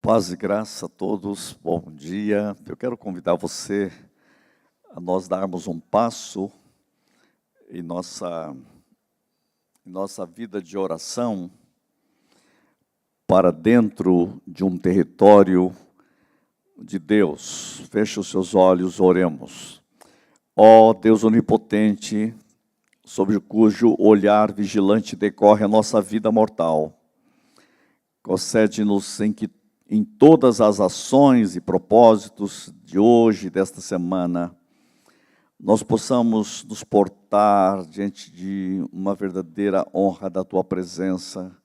Paz e graça a todos, bom dia. Eu quero convidar você a nós darmos um passo em nossa vida de oração para dentro de um território de Deus. Feche os seus olhos, oremos. Ó Deus onipotente, sobre cujo olhar vigilante decorre a nossa vida mortal, concede-nos em todas as ações e propósitos de hoje, desta semana, nós possamos nos portar diante de uma verdadeira honra da Tua presença,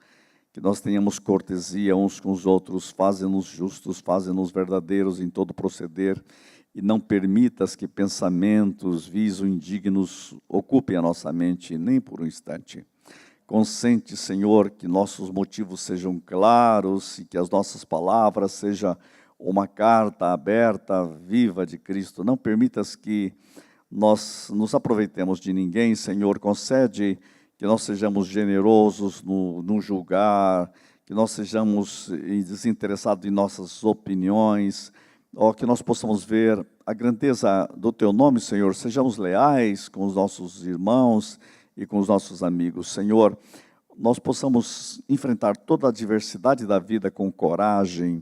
que nós tenhamos cortesia uns com os outros, faze-nos justos, faze-nos verdadeiros em todo proceder, e não permitas que pensamentos vis ou indignos ocupem a nossa mente nem por um instante. Consente, Senhor, que nossos motivos sejam claros e que as nossas palavras sejam uma carta aberta, viva de Cristo. Não permitas que nós nos aproveitemos de ninguém, Senhor. Concede que nós sejamos generosos no julgar, que nós sejamos desinteressados em nossas opiniões, que nós possamos ver a grandeza do Teu nome, Senhor. Sejamos leais com os nossos irmãos e com os nossos amigos. Senhor, nós possamos enfrentar toda a adversidade da vida com coragem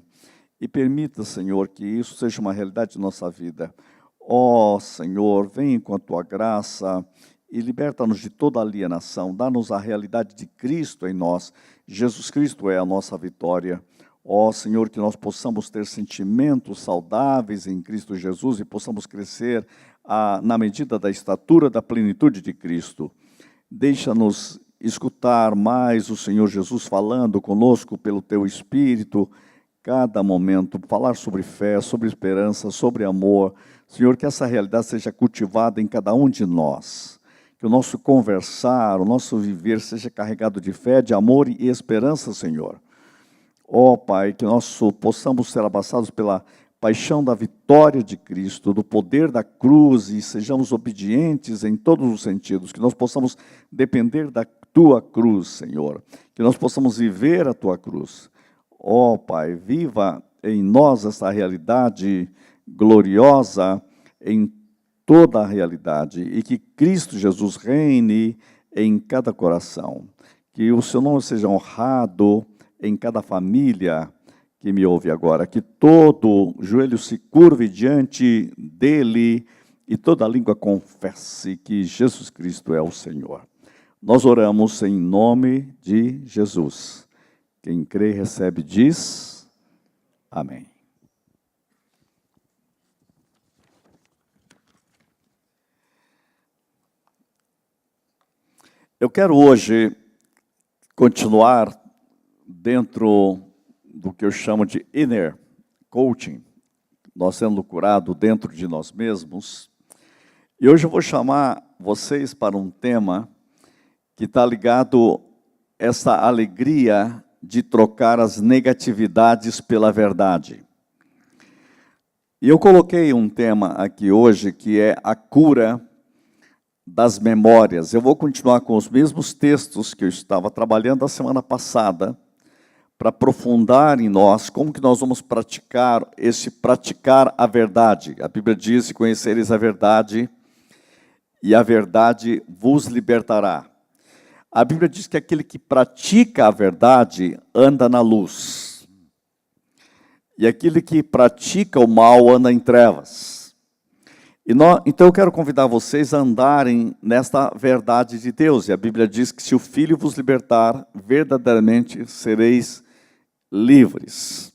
e permita, Senhor, que isso seja uma realidade de nossa vida. Ó Senhor, vem com a Tua graça e liberta-nos de toda alienação, dá-nos a realidade de Cristo em nós. Jesus Cristo é a nossa vitória. Ó Senhor, que nós possamos ter sentimentos saudáveis em Cristo Jesus e possamos crescer na medida da estatura da plenitude de Cristo. Deixa-nos escutar mais o Senhor Jesus falando conosco pelo Teu Espírito, cada momento, falar sobre fé, sobre esperança, sobre amor. Senhor, que essa realidade seja cultivada em cada um de nós, que o nosso conversar, o nosso viver seja carregado de fé, de amor e esperança, Senhor. Ó Pai, que nós possamos ser abraçados pela paixão da vitória de Cristo, do poder da cruz, e sejamos obedientes em todos os sentidos, que nós possamos depender da Tua cruz, Senhor, que nós possamos viver a Tua cruz. Ó Pai, viva em nós essa realidade gloriosa em toda a realidade, e que Cristo Jesus reine em cada coração, que o Seu nome seja honrado em cada família que me ouve agora, que todo joelho se curve diante dEle e toda língua confesse que Jesus Cristo é o Senhor. Nós oramos em nome de Jesus. Quem crê e recebe diz amém. Eu quero hoje continuar dentro do que eu chamo de inner coaching, nós sendo curados dentro de nós mesmos. E hoje eu vou chamar vocês para um tema que está ligado a essa alegria de trocar as negatividades pela verdade. E eu coloquei um tema aqui hoje que é a cura das memórias. Eu vou continuar com os mesmos textos que eu estava trabalhando a semana passada, para aprofundar em nós como que nós vamos praticar a verdade. A Bíblia diz: conhecereis a verdade, e a verdade vos libertará. A Bíblia diz que aquele que pratica a verdade anda na luz, e aquele que pratica o mal anda em trevas. Então eu quero convidar vocês a andarem nesta verdade de Deus, e a Bíblia diz que se o Filho vos libertar, verdadeiramente sereis livres.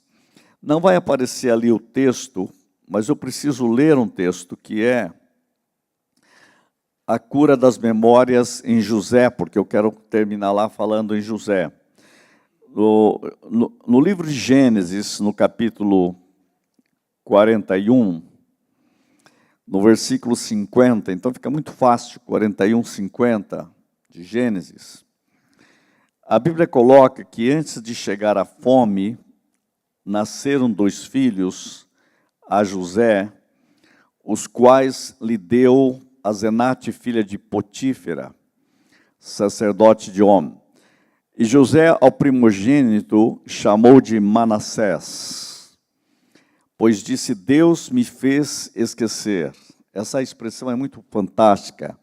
Não vai aparecer ali o texto, mas eu preciso ler um texto que é a cura das memórias em José, porque eu quero terminar lá falando em José. No livro de Gênesis, no capítulo 41, no versículo 50, então fica muito fácil, 41, 50 de Gênesis. A Bíblia coloca que antes de chegar a fome, nasceram 2 filhos a José, os quais lhe deu a Zenate, filha de Potífera, sacerdote de On. E José, ao primogênito, chamou de Manassés. pois disse, Deus me fez esquecer. Essa expressão é muito fantástica.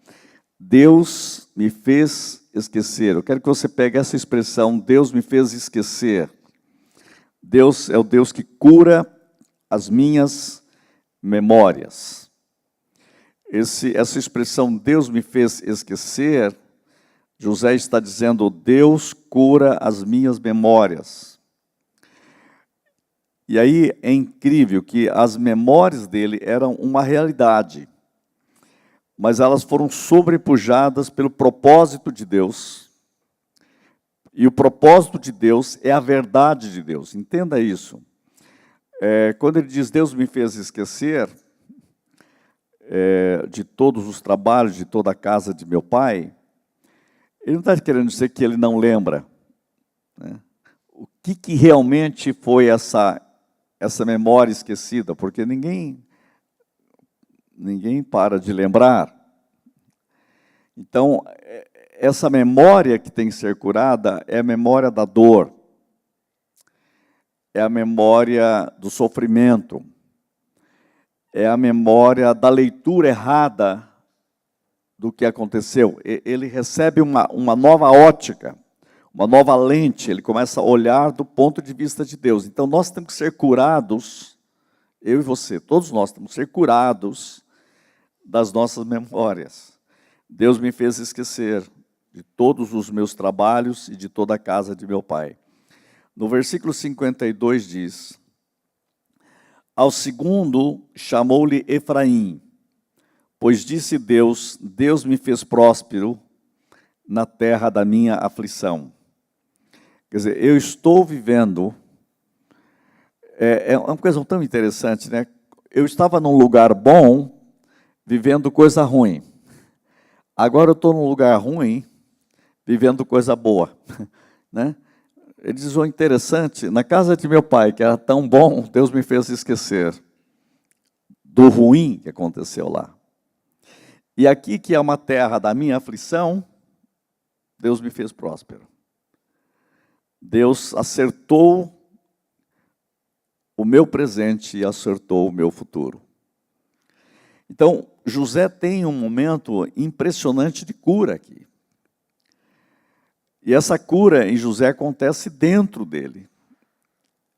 Deus me fez esquecer. Eu quero que você pegue essa expressão, Deus me fez esquecer. Deus é o Deus que cura as minhas memórias. Essa expressão, Deus me fez esquecer, José está dizendo, Deus cura as minhas memórias. E aí é incrível que as memórias dele eram uma realidade, mas elas foram sobrepujadas pelo propósito de Deus. E o propósito de Deus é a verdade de Deus. Entenda isso. Quando ele diz, Deus me fez esquecer de todos os trabalhos, de toda a casa de meu pai, ele não está querendo dizer que ele não lembra, né? O que realmente foi essa memória esquecida? Porque ninguém para de lembrar. Então, essa memória que tem que ser curada é a memória da dor, é a memória do sofrimento, é a memória da leitura errada do que aconteceu. Ele recebe uma nova ótica, uma nova lente, ele começa a olhar do ponto de vista de Deus. Então, nós temos que ser curados, eu e você, todos nós temos que ser curados das nossas memórias. Deus me fez esquecer de todos os meus trabalhos e de toda a casa de meu pai. No versículo 52 diz, ao segundo chamou-lhe Efraim, pois disse Deus, Deus me fez próspero na terra da minha aflição. Quer dizer, eu estou vivendo, é uma coisa tão interessante, né? Eu estava num lugar bom, vivendo coisa ruim. Agora eu estou num lugar ruim, vivendo coisa boa, né? Ele diz, o interessante, na casa de meu pai, que era tão bom, Deus me fez esquecer do ruim que aconteceu lá. E aqui, que é uma terra da minha aflição, Deus me fez próspero. Deus acertou o meu presente e acertou o meu futuro. Então, José tem um momento impressionante de cura aqui. E essa cura em José acontece dentro dele.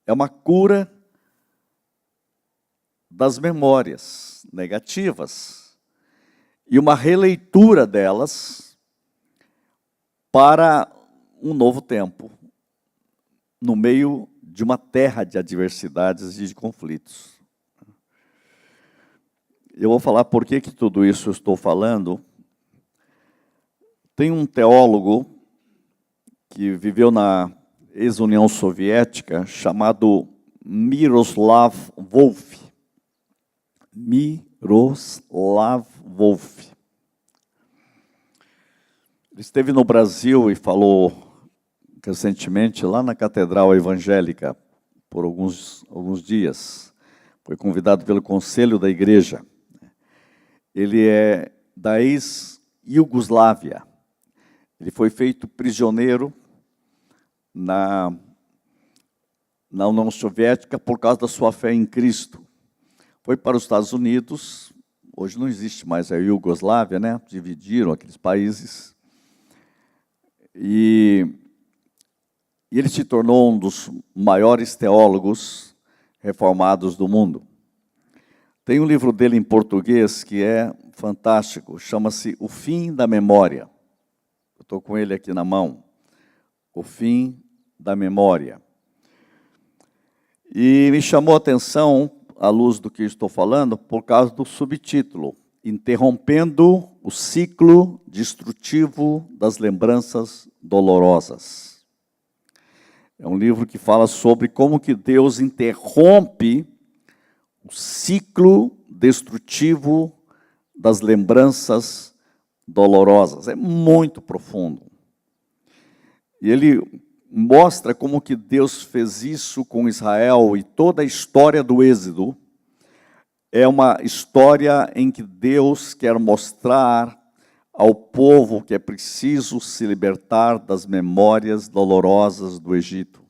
É uma cura das memórias negativas e uma releitura delas para um novo tempo, no meio de uma terra de adversidades e de conflitos. Eu vou falar por que tudo isso eu estou falando. Tem um teólogo que viveu na ex-União Soviética, chamado Miroslav Volf. Miroslav Volf. Ele esteve no Brasil e falou recentemente lá na Catedral Evangélica, por alguns dias. Foi convidado pelo Conselho da Igreja. Ele é da ex-Iugoslávia. Ele foi feito prisioneiro na União Soviética por causa da sua fé em Cristo. Foi para os Estados Unidos, hoje não existe mais a Iugoslávia, né? Dividiram aqueles países. E ele se tornou um dos maiores teólogos reformados do mundo. Tem um livro dele em português que é fantástico, chama-se O Fim da Memória. Eu estou com ele aqui na mão. O Fim da Memória. E me chamou a atenção, à luz do que estou falando, por causa do subtítulo, Interrompendo o Ciclo Destrutivo das Lembranças Dolorosas. É um livro que fala sobre como que Deus interrompe o ciclo destrutivo das lembranças dolorosas. É muito profundo. E ele mostra como que Deus fez isso com Israel, e toda a história do Êxodo é uma história em que Deus quer mostrar ao povo que é preciso se libertar das memórias dolorosas do Egito.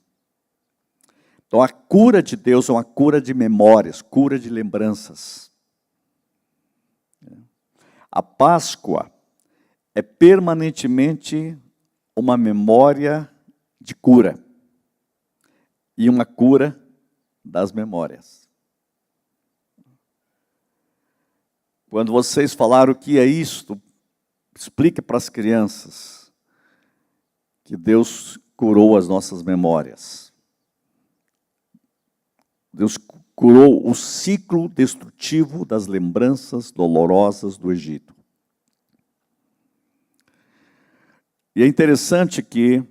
Então, a cura de Deus é uma cura de memórias, cura de lembranças. A Páscoa é permanentemente uma memória de cura e uma cura das memórias. Quando vocês falaram o que é isto, explique para as crianças que Deus curou as nossas memórias. Deus curou o ciclo destrutivo das lembranças dolorosas do Egito. E é interessante que,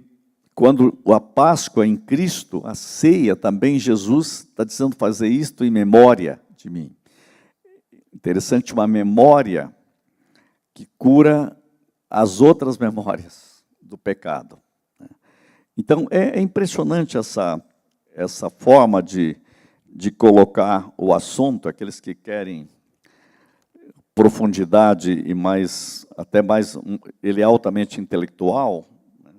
quando a Páscoa em Cristo, a ceia também, Jesus está dizendo fazer isto em memória de mim. Interessante, uma memória que cura as outras memórias do pecado. Então, é impressionante essa forma de colocar o assunto, aqueles que querem profundidade e até mais, ele é altamente intelectual,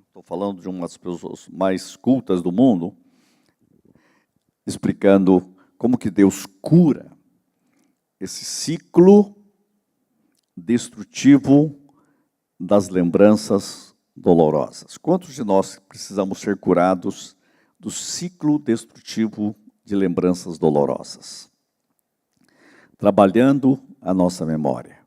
estou falando de umas pessoas mais cultas do mundo, explicando como que Deus cura esse ciclo destrutivo das lembranças dolorosas. Quantos de nós precisamos ser curados do ciclo destrutivo de lembranças dolorosas? Trabalhando a nossa memória,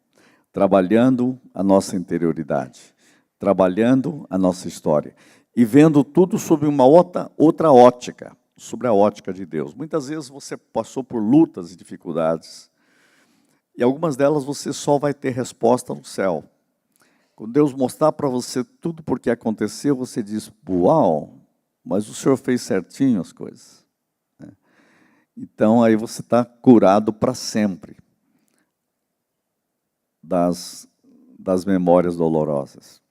trabalhando a nossa interioridade, trabalhando a nossa história e vendo tudo sob uma outra ótica, sobre a ótica de Deus. Muitas vezes você passou por lutas e dificuldades e algumas delas você só vai ter resposta no céu. Quando Deus mostrar para você tudo porque aconteceu, você diz, uau, mas o Senhor fez certinho as coisas. Então, aí você está curado para sempre das memórias dolorosas.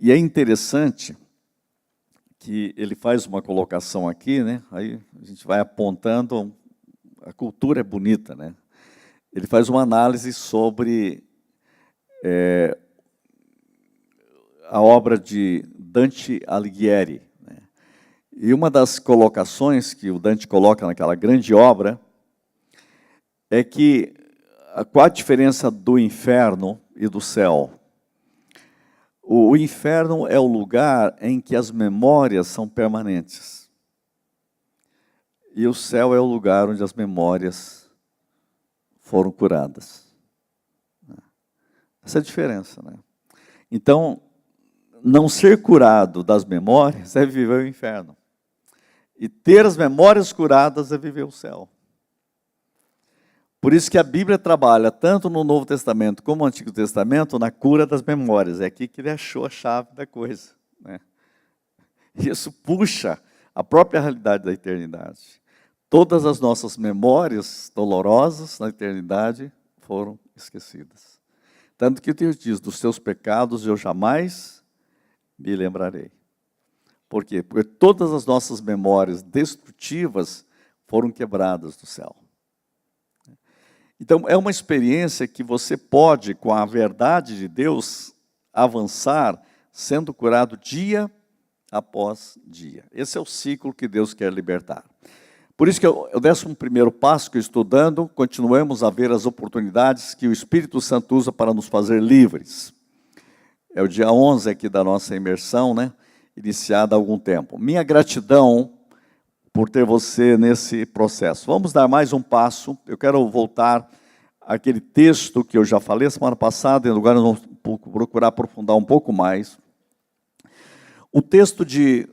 E é interessante que ele faz uma colocação aqui, né? Aí a gente vai apontando, a cultura é bonita, né? Ele faz uma análise sobre a obra de Dante Alighieri. E uma das colocações que o Dante coloca naquela grande obra é que qual a diferença do inferno e do céu? O inferno é o lugar em que as memórias são permanentes. E o céu é o lugar onde as memórias foram curadas. Essa é a diferença, né? Então, não ser curado das memórias é viver o inferno. E ter as memórias curadas é viver o céu. Por isso que a Bíblia trabalha, tanto no Novo Testamento como no Antigo Testamento, na cura das memórias. É aqui que ele achou a chave da coisa, né? Isso puxa a própria realidade da eternidade. Todas as nossas memórias dolorosas na eternidade foram esquecidas. Tanto que Deus diz, dos seus pecados eu jamais me lembrarei. Por quê? Porque todas as nossas memórias destrutivas foram quebradas do céu. Então, é uma experiência que você pode, com a verdade de Deus, avançar, sendo curado dia após dia. Esse é o ciclo que Deus quer libertar. Por isso que o 11º passo que eu estou dando, continuemos a ver as oportunidades que o Espírito Santo usa para nos fazer livres. É o dia 11 aqui da nossa imersão, né? Iniciada há algum tempo. Minha gratidão por ter você nesse processo. Vamos dar mais um passo. Eu quero voltar àquele texto que eu já falei semana passada, e agora nós vamos procurar aprofundar um pouco mais. O texto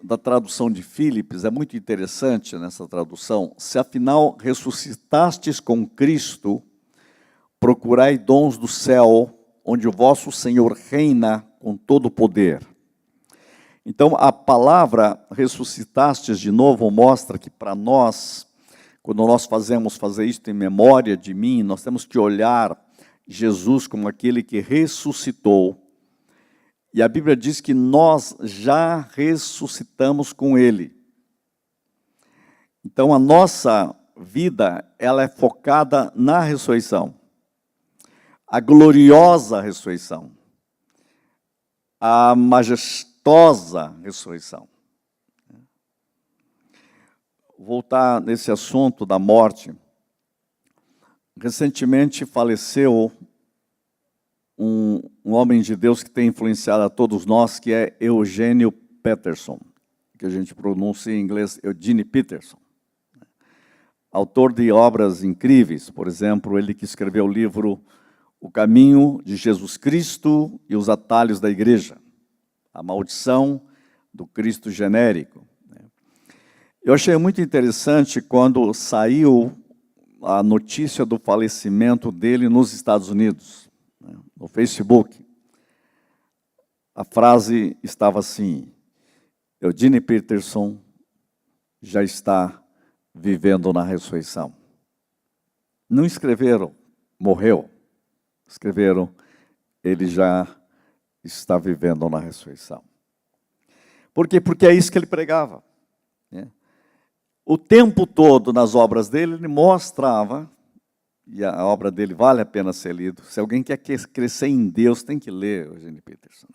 da tradução de Phillips é muito interessante nessa tradução. Se afinal ressuscitastes com Cristo, procurai dons do céu, onde o vosso Senhor reina com todo o poder. Então, a palavra ressuscitastes, de novo, mostra que para nós, quando nós fazer isto em memória de mim, nós temos que olhar Jesus como aquele que ressuscitou. E a Bíblia diz que nós já ressuscitamos com Ele. Então, a nossa vida, ela é focada na ressurreição. A gloriosa ressurreição. A majestosa ressurreição. voltar nesse assunto da morte. Recentemente faleceu um homem de Deus que tem influenciado a todos nós, que é Eugênio Peterson, que a gente pronuncia em inglês Eugene Peterson. Autor de obras incríveis, por exemplo, ele que escreveu o livro O Caminho de Jesus Cristo e os Atalhos da Igreja, a maldição do Cristo genérico. Eu achei muito interessante quando saiu a notícia do falecimento dele nos Estados Unidos, no Facebook. A frase estava assim: Eugene Peterson já está vivendo na ressurreição. Não escreveram, morreu. Escreveram, ele já está vivendo na ressurreição. Por quê? Porque é isso que ele pregava. O tempo todo nas obras dele, ele mostrava, e a obra dele vale a pena ser lido. Se alguém quer crescer em Deus, tem que ler Eugene Peterson.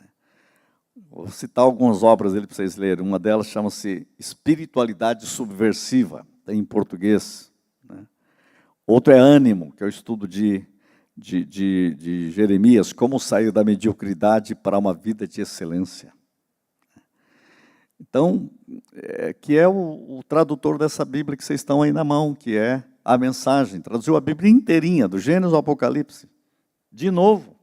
Vou citar algumas obras dele para vocês lerem. Uma delas chama-se Espiritualidade Subversiva, tem em português. Outro é Ânimo, que é o estudo de Jeremias, como sair da mediocridade para uma vida de excelência. Então, que é o tradutor dessa Bíblia que vocês estão aí na mão, que é a mensagem. Traduziu a Bíblia inteirinha, do Gênesis ao Apocalipse. De novo.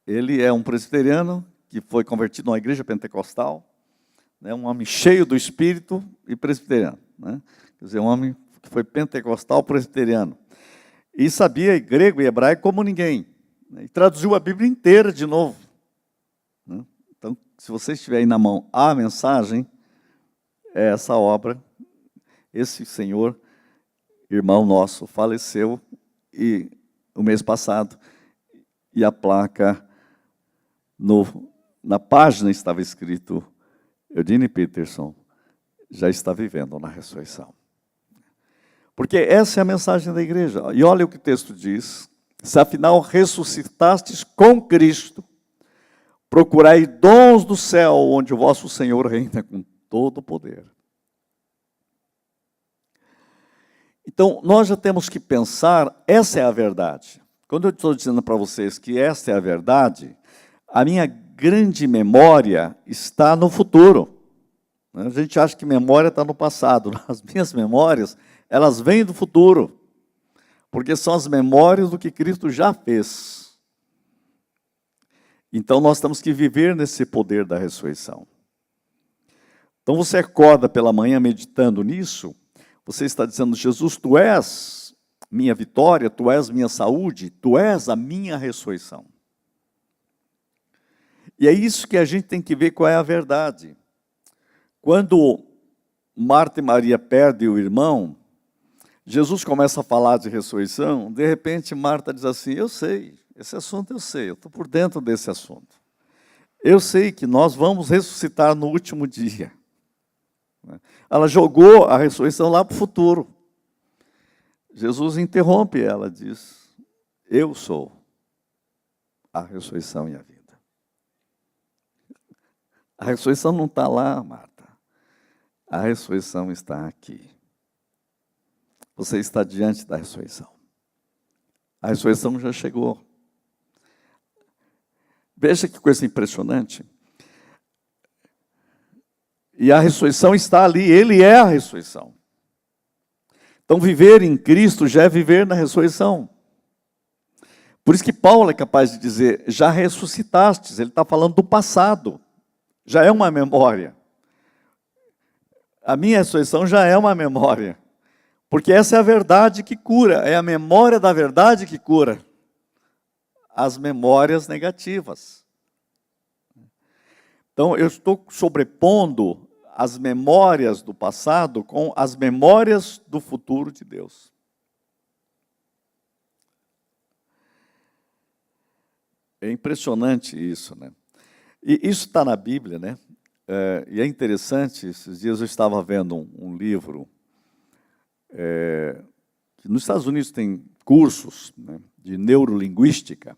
Ele é um presbiteriano que foi convertido numa igreja pentecostal, um homem cheio do Espírito e presbiteriano. Quer dizer, um homem que foi pentecostal presbiteriano. E sabia grego e hebraico como ninguém. E traduziu a Bíblia inteira de novo. Então, se você estiver aí na mão a mensagem, é essa obra. Esse senhor, irmão nosso, faleceu o mês passado, e a placa, na página estava escrito, Eugene Peterson já está vivendo na ressurreição. Porque essa é a mensagem da igreja. E olha o que o texto diz: se afinal ressuscitastes com Cristo, procurai dons do céu, onde o vosso Senhor reina com todo o poder. Então, nós já temos que pensar, essa é a verdade. Quando eu estou dizendo para vocês que essa é a verdade, a minha grande memória está no futuro. A gente acha que memória está no passado. As minhas memórias, elas vêm do futuro, porque são as memórias do que Cristo já fez. Então, nós temos que viver nesse poder da ressurreição. Então, você acorda pela manhã meditando nisso, você está dizendo: Jesus, tu és minha vitória, tu és minha saúde, tu és a minha ressurreição. E é isso que a gente tem que ver qual é a verdade. Quando Marta e Maria perdem o irmão, Jesus começa a falar de ressurreição, de repente Marta diz assim: eu sei. Esse assunto eu sei, eu estou por dentro desse assunto. Eu sei que nós vamos ressuscitar no último dia. Ela jogou a ressurreição lá para o futuro. Jesus interrompe ela, diz: eu sou a ressurreição e a vida. A ressurreição não está lá, Marta. A ressurreição está aqui. Você está diante da ressurreição. A ressurreição já chegou. Veja que coisa impressionante. E a ressurreição está ali, Ele é a ressurreição. Então, viver em Cristo já é viver na ressurreição. Por isso que Paulo é capaz de dizer: já ressuscitastes. Ele está falando do passado. Já é uma memória. A minha ressurreição já é uma memória. Porque essa é a verdade que cura. É a memória da verdade que cura as memórias negativas. Então, eu estou sobrepondo as memórias do passado com as memórias do futuro de Deus. É impressionante isso, né? E isso está na Bíblia, né? E é interessante, esses dias eu estava vendo um livro, que nos Estados Unidos tem cursos, né, de neurolinguística,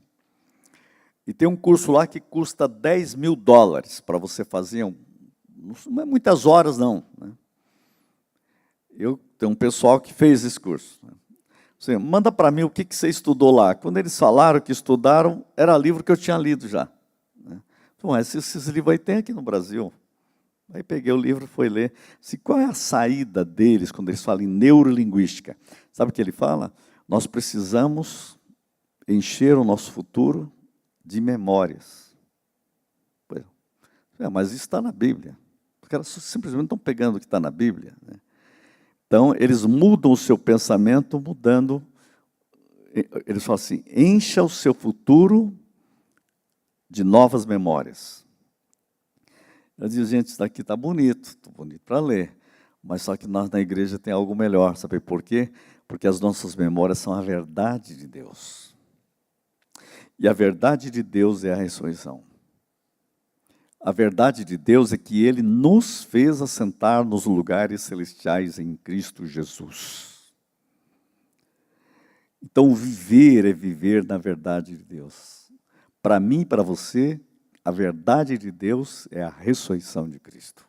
e tem um curso lá que custa $10.000 para você fazer, não é muitas horas não, né? Eu tenho um pessoal que fez esse curso. Você manda para mim o que você estudou lá. Quando eles falaram que estudaram, era livro que eu tinha lido já. Então, esses livros aí tem aqui no Brasil. Aí peguei o livro e fui ler. Qual é a saída deles quando eles falam em neurolinguística? Sabe o que ele fala? Nós precisamos encher o nosso futuro de memórias. Mas isso está na Bíblia. Os caras simplesmente estão pegando o que está na Bíblia. Então, eles mudam o seu pensamento, mudando. Eles falam assim, encha o seu futuro de novas memórias. Eu digo, gente, isso daqui está bonito para ler. Mas só que nós na igreja tem algo melhor. Sabe por quê? Porque as nossas memórias são a verdade de Deus. E a verdade de Deus é a ressurreição. A verdade de Deus é que Ele nos fez assentar nos lugares celestiais em Cristo Jesus. Então, viver é viver na verdade de Deus. Para mim e para você, a verdade de Deus é a ressurreição de Cristo.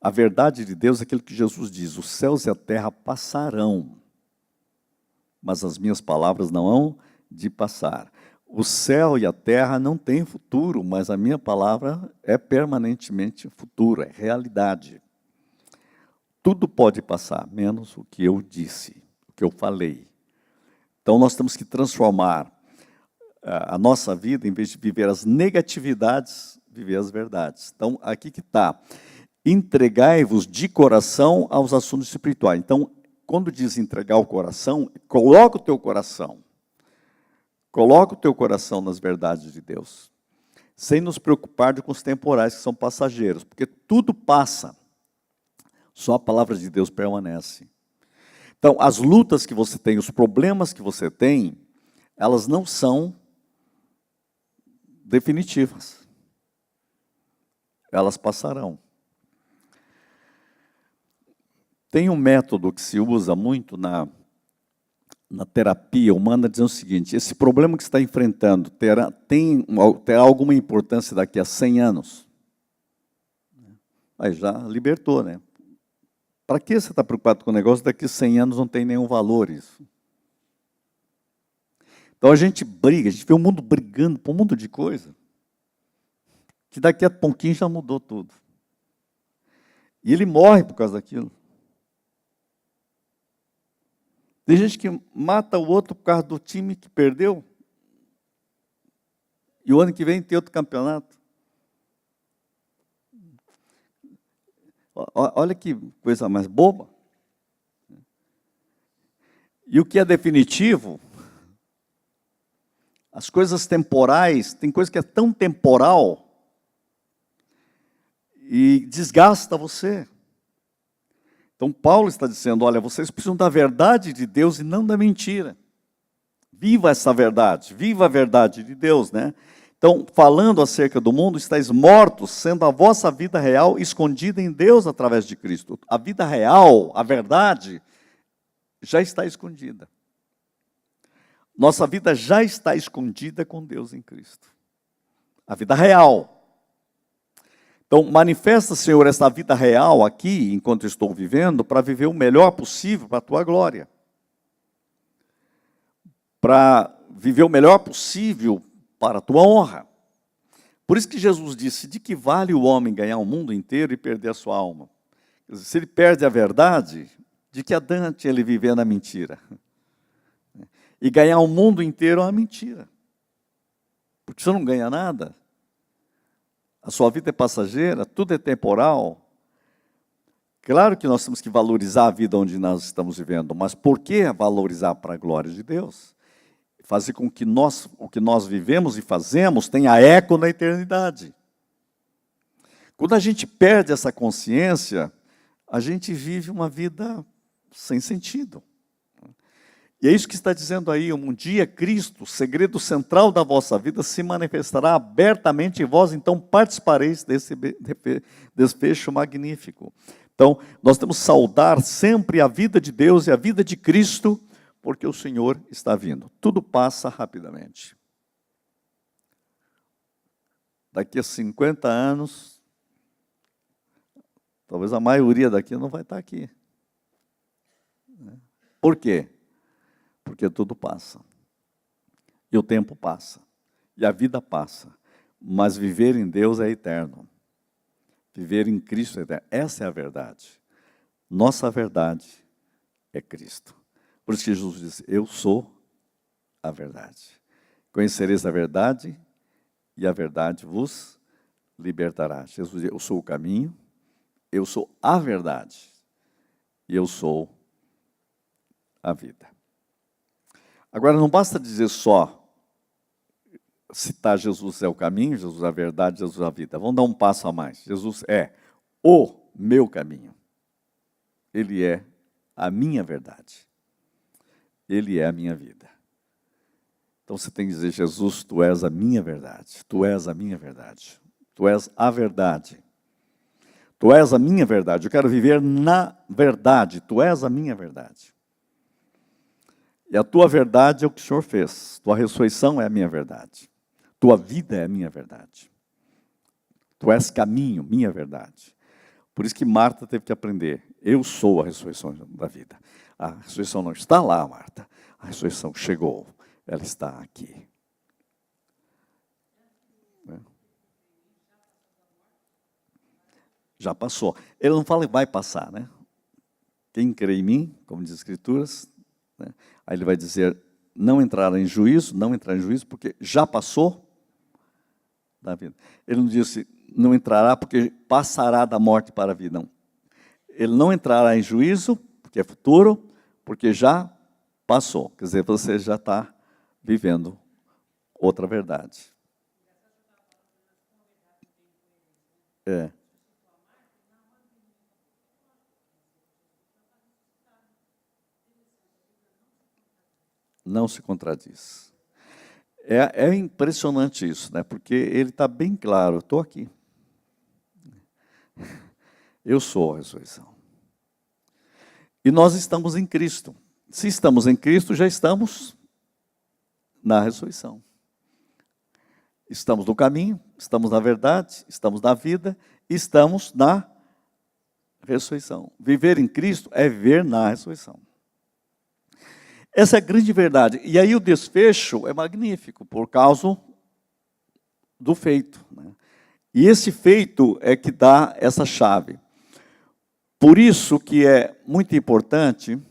A verdade de Deus é aquilo que Jesus diz, os céus e a terra passarão, mas as minhas palavras não hão de passar. O céu e a terra não têm futuro, mas a minha palavra é permanentemente futuro, é realidade. Tudo pode passar, menos o que eu disse, o que eu falei. Então nós temos que transformar a nossa vida, em vez de viver as negatividades, viver as verdades. Então, aqui que está. Entregai-vos de coração aos assuntos espirituais. Então, quando diz entregar o coração, coloca o teu coração. Coloca o teu coração nas verdades de Deus. Sem nos preocupar com os temporais, que são passageiros. Porque tudo passa. Só a palavra de Deus permanece. Então, as lutas que você tem, os problemas que você tem, elas não são definitivas. Elas passarão. Tem um método que se usa muito na terapia humana, dizendo o seguinte, esse problema que você está enfrentando terá alguma importância daqui a 100 anos? Aí já libertou, né? Para que você está preocupado com o negócio? Daqui a 100 anos não tem nenhum valor isso. Então a gente briga, a gente vê o mundo brigando por um mundo de coisa, que daqui a pouquinho já mudou tudo. E ele morre por causa daquilo. Tem gente que mata o outro por causa do time que perdeu. E o ano que vem tem outro campeonato. Olha que coisa mais boba. E o que é definitivo, as coisas temporais, tem coisa que é tão temporal e desgasta você. Então, Paulo está dizendo, olha, vocês precisam da verdade de Deus e não da mentira. Viva essa verdade, viva a verdade de Deus, né? Então, falando acerca do mundo, estáis mortos, sendo a vossa vida real escondida em Deus através de Cristo. A vida real, a verdade, já está escondida. Nossa vida já está escondida com Deus em Cristo. A vida real. Então, manifesta, Senhor, essa vida real aqui, enquanto estou vivendo, para viver o melhor possível para a Tua glória. Para viver o melhor possível para a Tua honra. Por isso que Jesus disse, de que vale o homem ganhar o mundo inteiro e perder a sua alma? Se ele perde a verdade, de que adianta ele viver na mentira? E ganhar o mundo inteiro é uma mentira. Porque você não ganha nada. A sua vida é passageira, tudo é temporal. Claro que nós temos que valorizar a vida onde nós estamos vivendo, mas por que valorizar para a glória de Deus? Fazer com que o que nós vivemos e fazemos tenha eco na eternidade. Quando a gente perde essa consciência, a gente vive uma vida sem sentido. E é isso que está dizendo aí, um dia Cristo, o segredo central da vossa vida, se manifestará abertamente e vós então participareis desse desfecho magnífico. Então, nós temos que saudar sempre a vida de Deus e a vida de Cristo, porque o Senhor está vindo. Tudo passa rapidamente. Daqui a 50 anos, talvez a maioria daqui não vai estar aqui. Por quê? Porque tudo passa. E o tempo passa. E a vida passa. Mas viver em Deus é eterno. Viver em Cristo é eterno. Essa é a verdade. Nossa verdade é Cristo. Por isso que Jesus disse, eu sou a verdade. Conhecereis a verdade e a verdade vos libertará. Jesus disse, eu sou o caminho, eu sou a verdade e eu sou a vida. Agora, não basta dizer só, citar Jesus é o caminho, Jesus é a verdade, Jesus é a vida. Vamos dar um passo a mais. Jesus é o meu caminho. Ele é a minha verdade. Ele é a minha vida. Então você tem que dizer, Jesus, tu és a minha verdade. Tu és a minha verdade. Tu és a verdade. Tu és a minha verdade. Eu quero viver na verdade. Tu és a minha verdade. E a tua verdade é o que o Senhor fez. Tua ressurreição é a minha verdade. Tua vida é a minha verdade. Tu és caminho, minha verdade. Por isso que Marta teve que aprender. Eu sou a ressurreição da vida. A ressurreição não está lá, Marta. A ressurreição chegou. Ela está aqui. Já passou. Ele não fala que vai passar, né? Quem crê em mim, como diz as Escrituras, né? Aí ele vai dizer, não entrar em juízo, porque já passou da vida. Ele não disse, não entrará porque passará da morte para a vida, não. Ele não entrará em juízo, porque é futuro, porque já passou. Quer dizer, você já está vivendo outra verdade. É. Não se contradiz. É impressionante isso, né? Porque ele está bem claro, estou aqui. Eu sou a ressurreição. E nós estamos em Cristo. Se estamos em Cristo, já estamos na ressurreição. Estamos no caminho, estamos na verdade, estamos na vida, estamos na ressurreição. Viver em Cristo é viver na ressurreição. Essa é a grande verdade. E aí o desfecho é magnífico, por causa do feito, né? E esse feito é que dá essa chave. Por isso que é muito importante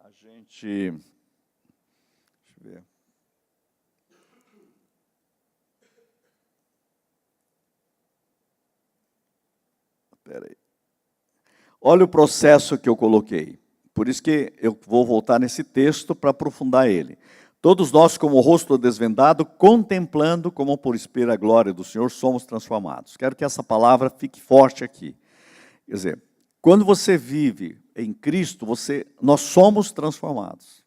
a gente... Deixa eu ver. Espera aí. Olha o processo que eu coloquei. Por isso que eu vou voltar nesse texto para aprofundar ele. Todos nós, como o rosto desvendado, contemplando como por espelho a glória do Senhor, somos transformados. Quero que essa palavra fique forte aqui. Quer dizer, quando você vive em Cristo, nós somos transformados.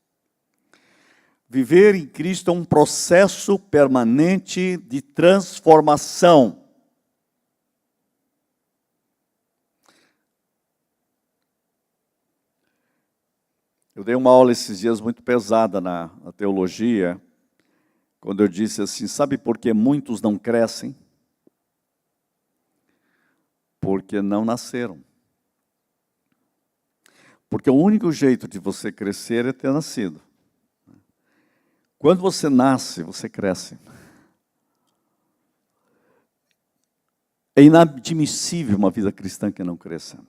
Viver em Cristo é um processo permanente de transformação. Eu dei uma aula esses dias muito pesada na teologia, quando eu disse assim, sabe por que muitos não crescem? Porque não nasceram. Porque o único jeito de você crescer é ter nascido. Quando você nasce, você cresce. É inadmissível uma vida cristã que não cresça.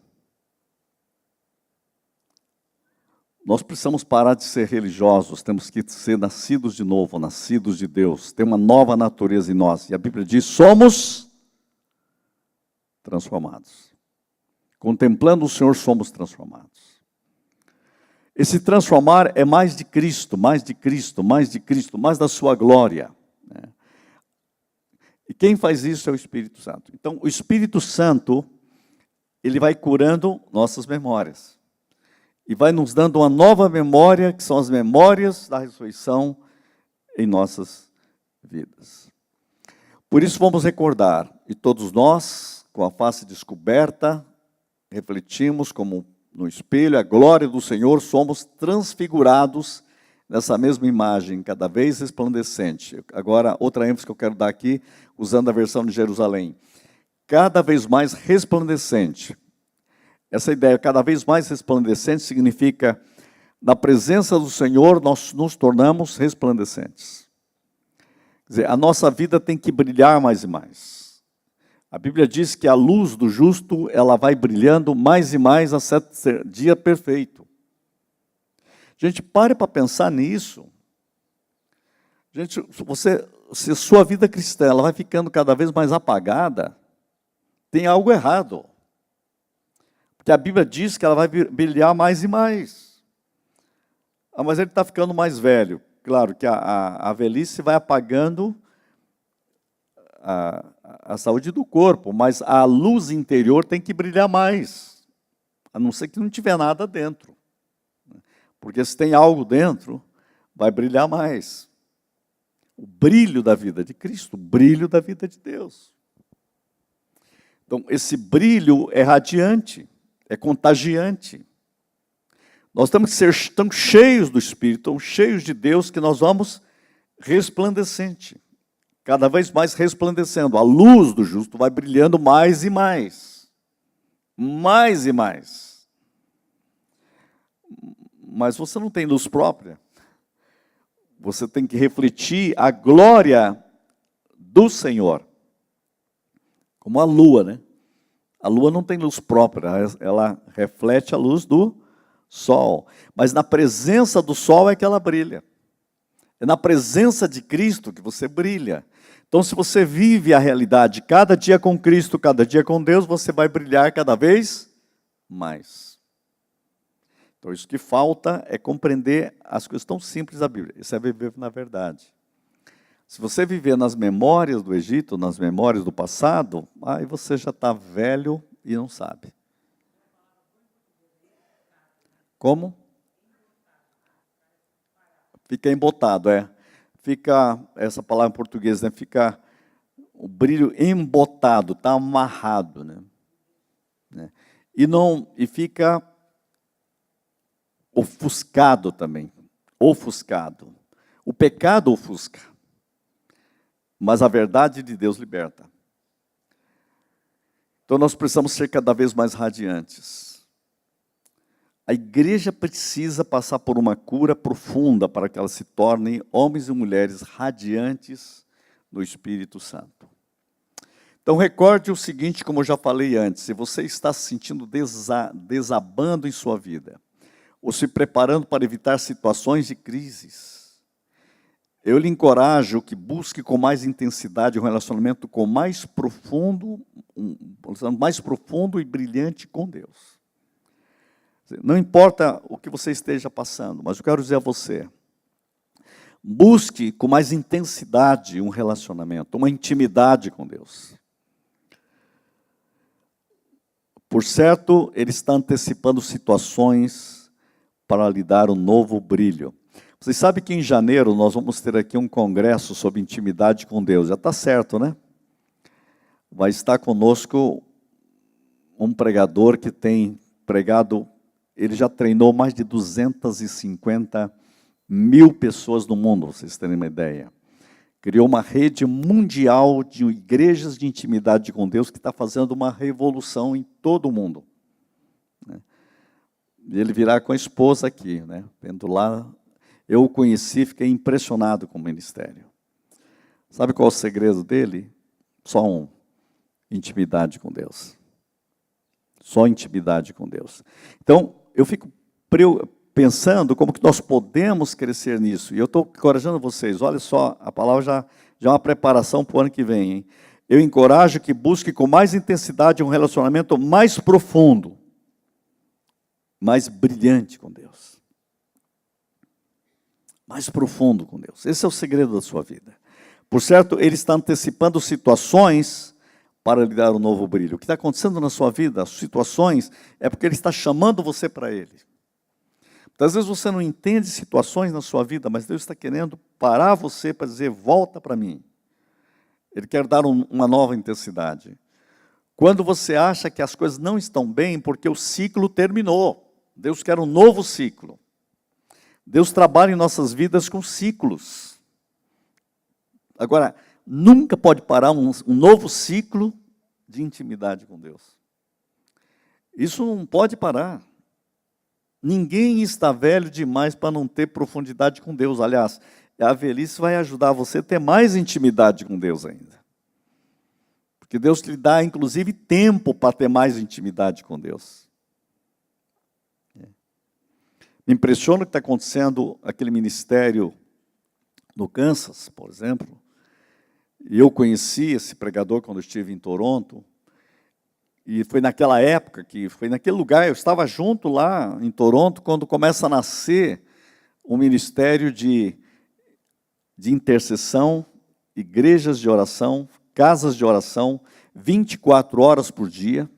Nós precisamos parar de ser religiosos, temos que ser nascidos de novo, nascidos de Deus, ter uma nova natureza em nós. E a Bíblia diz, somos transformados. Contemplando o Senhor, somos transformados. Esse transformar é mais de Cristo, mais de Cristo, mais de Cristo, mais da sua glória, né? E quem faz isso é o Espírito Santo. Então, o Espírito Santo, ele vai curando nossas memórias. E vai nos dando uma nova memória, que são as memórias da ressurreição em nossas vidas. Por isso vamos recordar, e todos nós, com a face descoberta, refletimos como no espelho a glória do Senhor, somos transfigurados nessa mesma imagem, cada vez resplandecente. Agora, outra ênfase que eu quero dar aqui, usando a versão de Jerusalém. Cada vez mais resplandecente. Essa ideia cada vez mais resplandecente significa, na presença do Senhor, nós nos tornamos resplandecentes. Quer dizer, a nossa vida tem que brilhar mais e mais. A Bíblia diz que a luz do justo, ela vai brilhando mais e mais até ser dia perfeito. Gente, pare para pensar nisso. Gente, se a sua vida cristã ela vai ficando cada vez mais apagada, tem algo errado. Porque a Bíblia diz que ela vai brilhar mais e mais. Mas ele está ficando mais velho. Claro que a velhice vai apagando a saúde do corpo, mas a luz interior tem que brilhar mais, a não ser que não tiver nada dentro. Porque se tem algo dentro, vai brilhar mais. O brilho da vida de Cristo, o brilho da vida de Deus. Então, esse brilho é radiante, é contagiante. Nós temos que ser tão cheios do Espírito, tão cheios de Deus, que nós vamos resplandecente. Cada vez mais resplandecendo. A luz do justo vai brilhando mais e mais. Mais e mais. Mas você não tem luz própria. Você tem que refletir a glória do Senhor. Como a lua, né? A lua não tem luz própria, ela reflete a luz do sol. Mas na presença do sol é que ela brilha. É na presença de Cristo que você brilha. Então, se você vive a realidade, cada dia com Cristo, cada dia com Deus, você vai brilhar cada vez mais. Então, isso que falta é compreender as coisas tão simples da Bíblia. Isso é viver na verdade. Se você viver nas memórias do Egito, nas memórias do passado, aí você já está velho e não sabe. Como? Fica embotado, é. Fica, essa palavra em português, né? Fica o brilho embotado, está amarrado, né? E fica ofuscado também, ofuscado. O pecado ofusca, mas a verdade de Deus liberta. Então nós precisamos ser cada vez mais radiantes. A igreja precisa passar por uma cura profunda para que ela se torne homens e mulheres radiantes do Espírito Santo. Então recorde o seguinte, como eu já falei antes, se você está se sentindo desabando em sua vida, ou se preparando para evitar situações de crises, eu lhe encorajo que busque com mais intensidade um relacionamento mais profundo e brilhante com Deus. Não importa o que você esteja passando, mas eu quero dizer a você, busque com mais intensidade um relacionamento, uma intimidade com Deus. Por certo, Ele está antecipando situações para lhe dar um novo brilho. Vocês sabem que em janeiro nós vamos ter aqui um congresso sobre intimidade com Deus. Já está certo, né? Vai estar conosco um pregador que tem pregado. Ele já treinou mais de 250 mil pessoas no mundo, vocês terem uma ideia. Criou uma rede mundial de igrejas de intimidade com Deus que está fazendo uma revolução em todo o mundo. E ele virá com a esposa aqui, né? Vendo lá, eu o conheci, fiquei impressionado com o ministério. Sabe qual é o segredo dele? Só um: intimidade com Deus. Só intimidade com Deus. Então, eu fico pensando como que nós podemos crescer nisso. E eu estou encorajando vocês, olha só, a palavra já é uma preparação para o ano que vem. Hein? Eu encorajo que busque com mais intensidade um relacionamento mais profundo, mais brilhante com Deus. Mais profundo com Deus. Esse é o segredo da sua vida. Por certo, Ele está antecipando situações para lhe dar um novo brilho. O que está acontecendo na sua vida, as situações, é porque Ele está chamando você para Ele. Às vezes você não entende situações na sua vida, mas Deus está querendo parar você para dizer, volta para mim. Ele quer dar uma nova intensidade. Quando você acha que as coisas não estão bem, porque o ciclo terminou. Deus quer um novo ciclo. Deus trabalha em nossas vidas com ciclos. Agora, nunca pode parar um novo ciclo de intimidade com Deus. Isso não pode parar. Ninguém está velho demais para não ter profundidade com Deus. Aliás, a velhice vai ajudar você a ter mais intimidade com Deus ainda. Porque Deus te dá, inclusive, tempo para ter mais intimidade com Deus. Me impressiona o que está acontecendo, aquele ministério no Kansas, por exemplo. E eu conheci esse pregador quando eu estive em Toronto. E foi naquela época, foi naquele lugar, eu estava junto lá em Toronto, quando começa a nascer um ministério de intercessão, igrejas de oração, casas de oração, 24 horas por dia.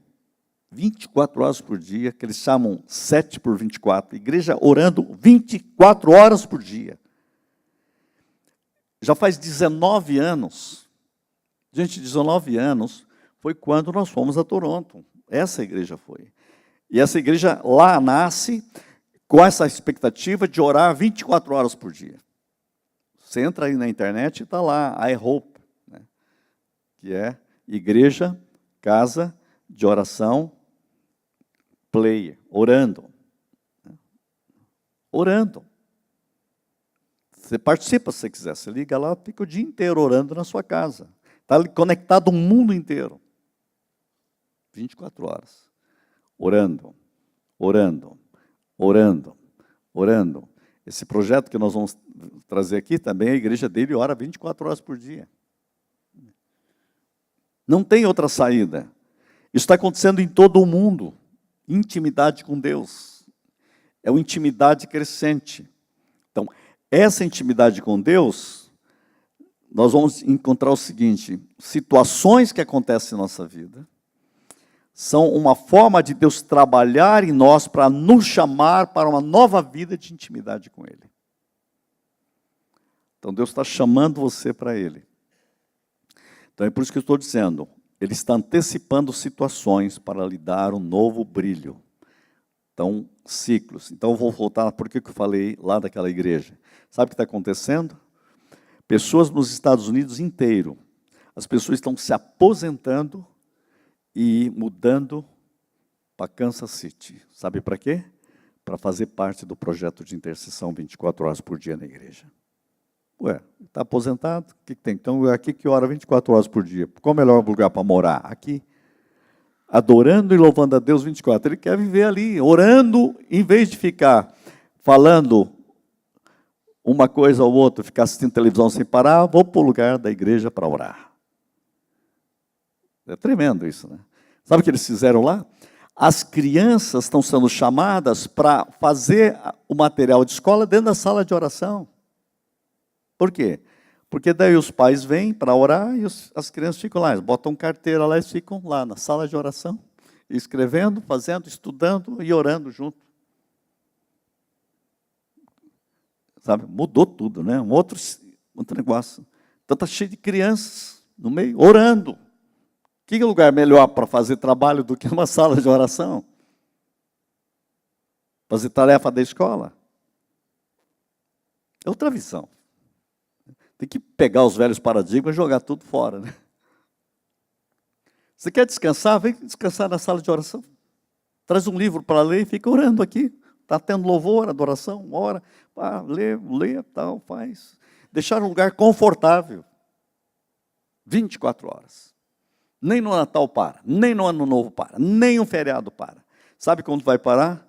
24 horas por dia, que eles chamam 7 por 24. Igreja orando 24 horas por dia. Já faz 19 anos. Gente, 19 anos foi quando nós fomos a Toronto. Essa igreja foi. E essa igreja lá nasce com essa expectativa de orar 24 horas por dia. Você entra aí na internet e está lá, I Hope, né? Que é igreja, casa de oração, player, orando. Orando. Você participa se você quiser, você liga lá, fica o dia inteiro orando na sua casa. Está conectado o mundo inteiro. 24 horas. Orando, orando, orando, orando. Esse projeto que nós vamos trazer aqui também, a igreja dele ora 24 horas por dia. Não tem outra saída. Isso está acontecendo em todo o mundo. Intimidade com Deus. É uma intimidade crescente. Então, essa intimidade com Deus, nós vamos encontrar o seguinte: situações que acontecem em nossa vida são uma forma de Deus trabalhar em nós para nos chamar para uma nova vida de intimidade com Ele. Então, Deus está chamando você para Ele. Então, é por isso que eu estou dizendo, Ele está antecipando situações para lhe dar um novo brilho. Então, ciclos. Então, eu vou voltar, por que eu falei lá daquela igreja? Sabe o que está acontecendo? Pessoas nos Estados Unidos inteiro, as pessoas estão se aposentando e mudando para Kansas City. Sabe para quê? Para fazer parte do projeto de intercessão 24 horas por dia na igreja. Ué, está aposentado? O que tem? Então, é aqui que ora 24 horas por dia. Qual é o melhor lugar para morar? Aqui. Adorando e louvando a Deus 24. Ele quer viver ali, orando, em vez de ficar falando uma coisa ou outra, ficar assistindo televisão sem parar, vou para o lugar da igreja para orar. É tremendo isso, né? Sabe o que eles fizeram lá? As crianças estão sendo chamadas para fazer o material de escola dentro da sala de oração. Por quê? Porque daí os pais vêm para orar e as crianças ficam lá, eles botam carteira lá e ficam lá na sala de oração, escrevendo, fazendo, estudando e orando junto. Sabe, mudou tudo, né? Um outro negócio. Então está cheio de crianças no meio, orando. Que lugar melhor para fazer trabalho do que uma sala de oração? Fazer tarefa da escola? É outra visão. Tem que pegar os velhos paradigmas e jogar tudo fora, né? Você quer descansar? Vem descansar na sala de oração. Traz um livro para ler e fica orando aqui. Está tendo louvor, adoração, ora, lê, tal, faz. Deixar um lugar confortável. 24 horas. Nem no Natal para, nem no Ano Novo para, nem um feriado para. Sabe quando vai parar?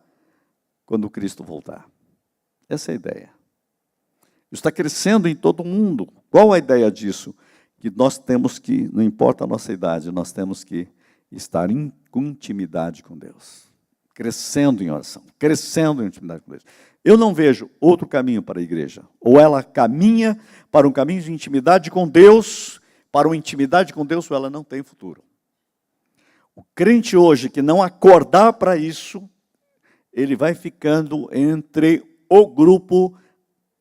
Quando Cristo voltar. Essa é a ideia. Está crescendo em todo o mundo. Qual a ideia disso? Que nós temos que, não importa a nossa idade, nós temos que estar com intimidade com Deus. Crescendo em oração, crescendo em intimidade com Deus. Eu não vejo outro caminho para a igreja. Ou ela caminha para um caminho de intimidade com Deus, para uma intimidade com Deus, ou ela não tem futuro. O crente hoje que não acordar para isso, ele vai ficando entre o grupo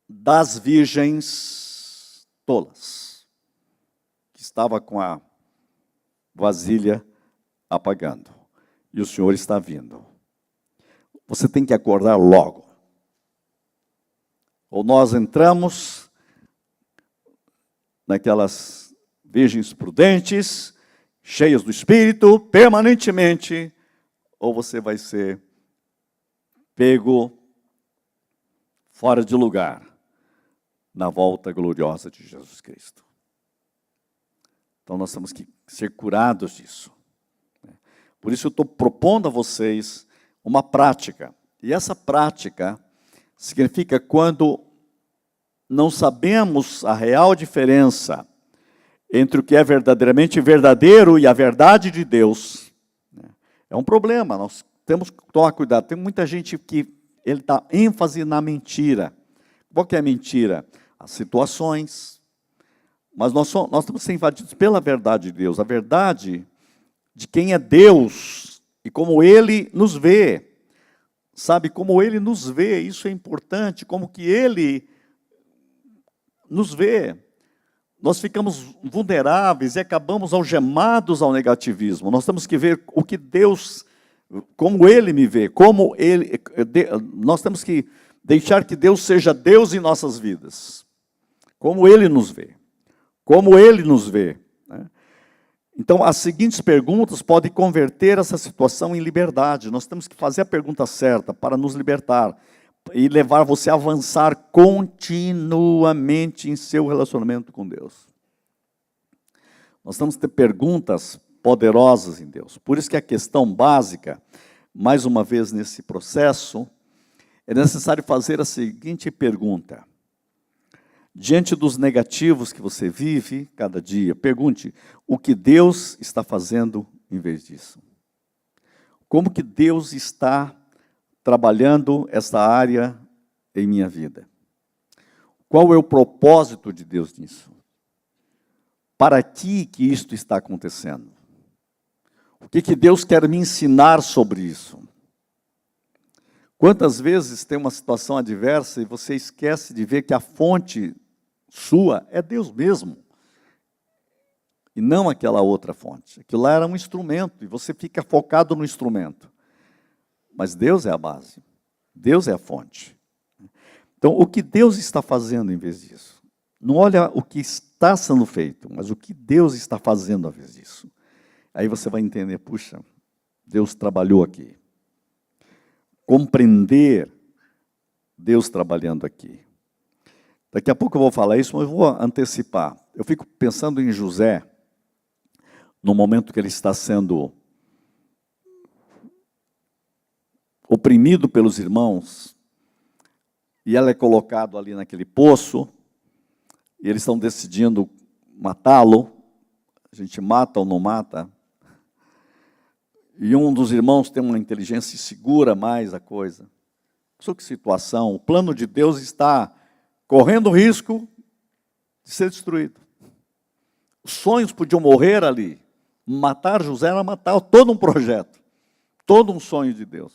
das virgens tolas, que estava com a vasilha apagando. E o Senhor está vindo. Você tem que acordar logo. Ou nós entramos naquelas virgens prudentes, cheias do Espírito, permanentemente ou você vai ser pego fora de lugar na volta gloriosa de Jesus Cristo. Então nós temos que ser curados disso. Por isso eu estou propondo a vocês uma prática. E essa prática significa quando não sabemos a real diferença entre o que é verdadeiramente verdadeiro e a verdade de Deus. É um problema, nós temos que tomar cuidado. Tem muita gente que ele dá ênfase na mentira. Qual que é a mentira? As situações. Mas nós temos que ser invadidos pela verdade de Deus. A verdade de quem é Deus e como Ele nos vê. Sabe, como Ele nos vê, isso é importante, como que Ele nos vê. Nós ficamos vulneráveis e acabamos algemados ao negativismo. Nós temos que ver o que Deus, como Ele me vê, nós temos que deixar que Deus seja Deus em nossas vidas. Como Ele nos vê. Como Ele nos vê. Né? Então, as seguintes perguntas podem converter essa situação em liberdade. Nós temos que fazer a pergunta certa para nos libertar e levar você a avançar continuamente em seu relacionamento com Deus. Nós temos que ter perguntas poderosas em Deus. Por isso que a questão básica, mais uma vez nesse processo, é necessário fazer a seguinte pergunta. Diante dos negativos que você vive cada dia, pergunte o que Deus está fazendo em vez disso. Como que Deus está trabalhando essa área em minha vida? Qual é o propósito de Deus nisso? Para que isto está acontecendo? O que Deus quer me ensinar sobre isso? Quantas vezes tem uma situação adversa e você esquece de ver que a fonte sua é Deus mesmo, e não aquela outra fonte. Aquilo lá era um instrumento, e você fica focado no instrumento. Mas Deus é a base, Deus é a fonte. Então, o que Deus está fazendo em vez disso? Não olha o que está sendo feito, mas o que Deus está fazendo em vez disso. Aí você vai entender, puxa, Deus trabalhou aqui. Compreender Deus trabalhando aqui. Daqui a pouco eu vou falar isso, mas eu vou antecipar. Eu fico pensando em José, no momento que ele está sendo oprimido pelos irmãos, e ele é colocado ali naquele poço, e eles estão decidindo matá-lo. A gente mata ou não mata? E um dos irmãos tem uma inteligência e segura mais a coisa. Só que situação, o plano de Deus está correndo risco de ser destruído. Os sonhos podiam morrer ali. Matar José era matar todo um projeto, todo um sonho de Deus.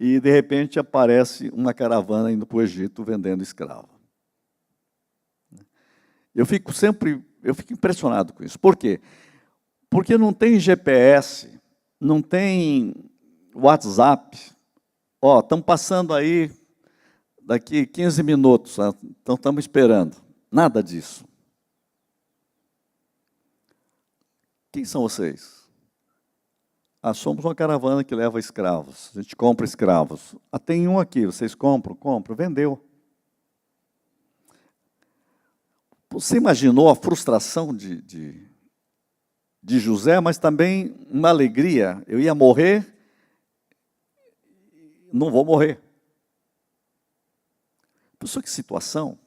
E de repente aparece uma caravana indo para o Egito vendendo escravo. Eu fico impressionado com isso. Por quê? Porque não tem GPS, não tem WhatsApp. Ó, estamos passando aí daqui 15 minutos, então estamos esperando. Nada disso. Quem são vocês? Somos uma caravana que leva escravos. A gente compra escravos. Tem um aqui, vocês compram? Compram, vendeu. Você imaginou a frustração de José, mas também uma alegria. Eu ia morrer, não vou morrer. Pessoal, que situação.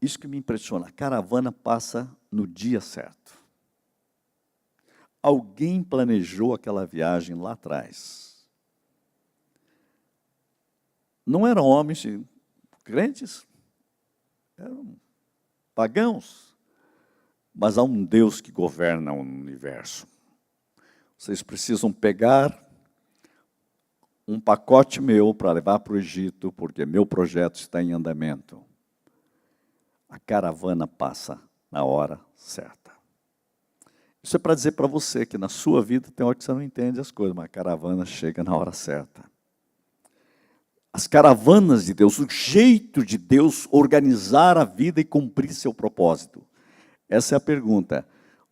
Isso que me impressiona. A caravana passa no dia certo. Alguém planejou aquela viagem lá atrás. Não eram homens crentes, eram pagãos. Mas há um Deus que governa o universo. Vocês precisam pegar um pacote meu para levar para o Egito, porque meu projeto está em andamento. A caravana passa na hora certa. Isso é para dizer para você que na sua vida tem hora que você não entende as coisas, mas a caravana chega na hora certa. As caravanas de Deus, o jeito de Deus organizar a vida e cumprir seu propósito. Essa é a pergunta.